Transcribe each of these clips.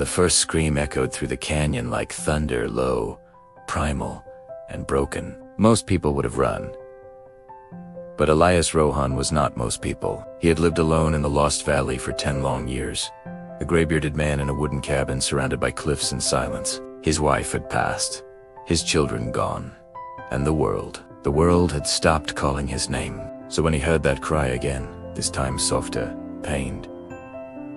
the first scream echoed through the canyon like thunder, low, primal, and broken. Most people would have run. But Elias Rowan was not most people. He had lived alone in the Lost Valley for 10 long years. A gray-bearded man in a wooden cabin surrounded by cliffs and silence. His wife had passed, his children gone, and the world had stopped calling his name. So when he heard that cry again, this time softer, pained,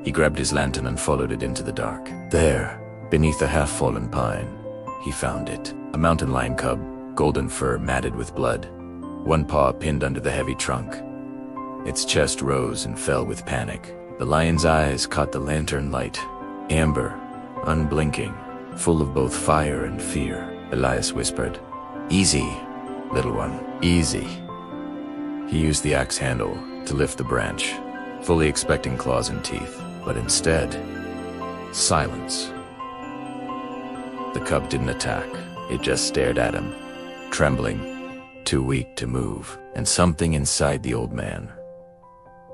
he grabbed his lantern and followed it into the dark. There, beneath a half-fallen pine, he found it. A mountain lion cub, golden fur matted with blood, one paw pinned under the heavy trunk. Its chest rose and fell with panic. The lion's eyes caught the lantern light, amber, unblinking, full of both fire and fear. Elias whispered, "Easy, little one, easy." He used the axe handle to lift the branch, fully expecting claws and teeth, but instead, silence. The cub didn't attack, it just stared at him, trembling, too weak to move, and something inside the old man,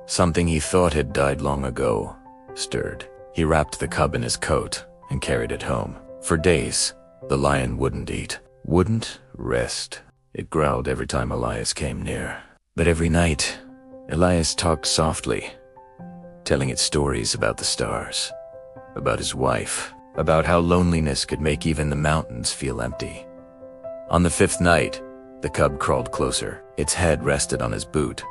something he thought had died long ago, stirred. He wrapped the cub in his coat and carried it home. For days, the lion wouldn't eat, wouldn't rest. It growled every time Elias came near. But every night, Elias talked softly, telling it stories about the stars, about his wife, about how loneliness could make even the mountains feel empty. On the 5th night, the cub crawled closer. Its head rested on his boot.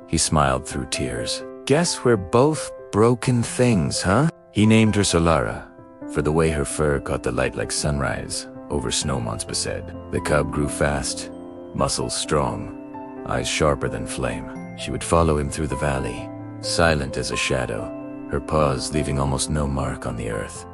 He smiled through tears. "Guess we're both broken things, huh?" He named her Solara, for the way her fur caught the light like sunrise over snow, Monspa said. The cub grew fast, muscles strong, eyes sharper than flame. She would follow him through the valley, silent as a shadow, her paws leaving almost no mark on the earth.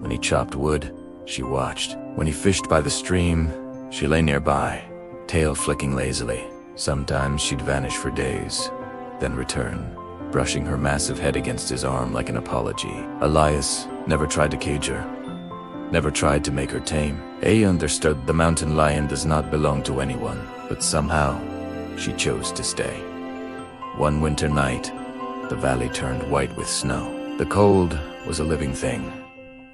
When he chopped wood, she watched. When he fished by the stream, she lay nearby, tail flicking lazily. Sometimes she'd vanish for days, then return, brushing her massive head against his arm like an apology. Elias never tried to cage her, never tried to make her tame. He understood the mountain lion does not belong to anyone, but somehow, she chose to stay. One winter night, the valley turned white with snow. The cold was a living thing,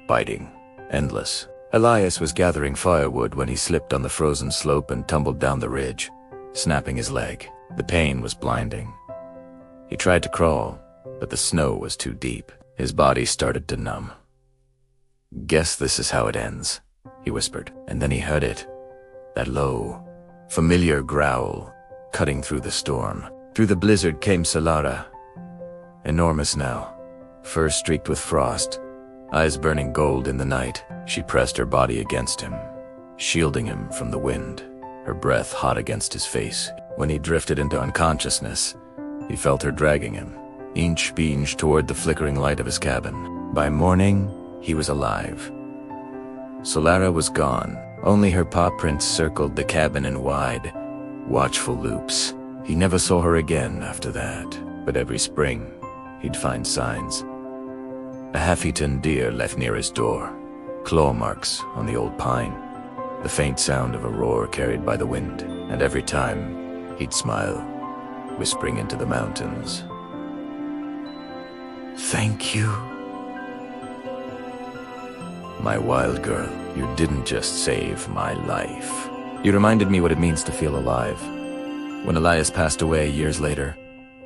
biting, endless. Elias was gathering firewood when he slipped on the frozen slope and tumbled down the ridge, snapping his leg. The pain was blinding. He tried to crawl, but the snow was too deep. His body started to numb. "Guess this is how it ends," he whispered, and then he heard it. That low, familiar growl, cutting through the storm. Through the blizzard came Solara, enormous now, fur streaked with frost, eyes burning gold in the night. She pressed her body against him, shielding him from the wind, her breath hot against his face. When he drifted into unconsciousness, he felt her dragging him, inch by inch toward the flickering light of his cabin. By morning, he was alive. Solara was gone. Only her paw prints circled the cabin in wide, watchful loops. He never saw her again after that, but every spring, he'd find signs. A half-eaten deer left near his door, claw marks on the old pine, the faint sound of a roar carried by the wind, and every time, he'd smile, whispering into the mountains, "Thank you. My wild girl, you didn't just save my life. You reminded me what it means to feel alive." When Elias passed away years later,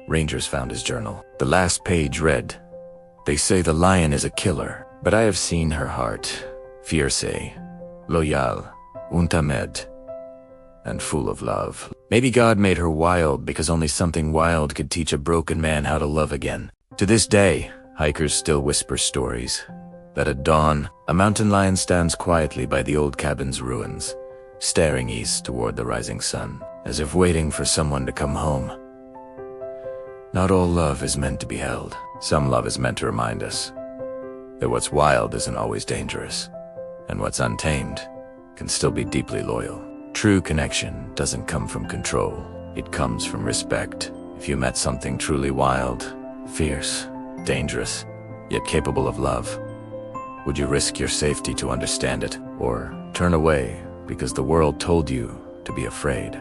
rangers found his journal. The last page read, "They say the lion is a killer, but I have seen her heart, fierce, loyal, tamed, and full of love." Maybe God made her wild because only something wild could teach a broken man how to love again. To this day, hikers still whisper stories that at dawn, a mountain lion stands quietly by the old cabin's ruins, staring east toward the rising sun, as if waiting for someone to come home. Not all love is meant to be held. Some love is meant to remind us that what's wild isn't always dangerous, and what's untamed can still be deeply loyal. True connection doesn't come from control. It comes from respect. If you met something truly wild, fierce, dangerous, yet capable of love, would you risk your safety to understand it, or turn away because the world told you to be afraid?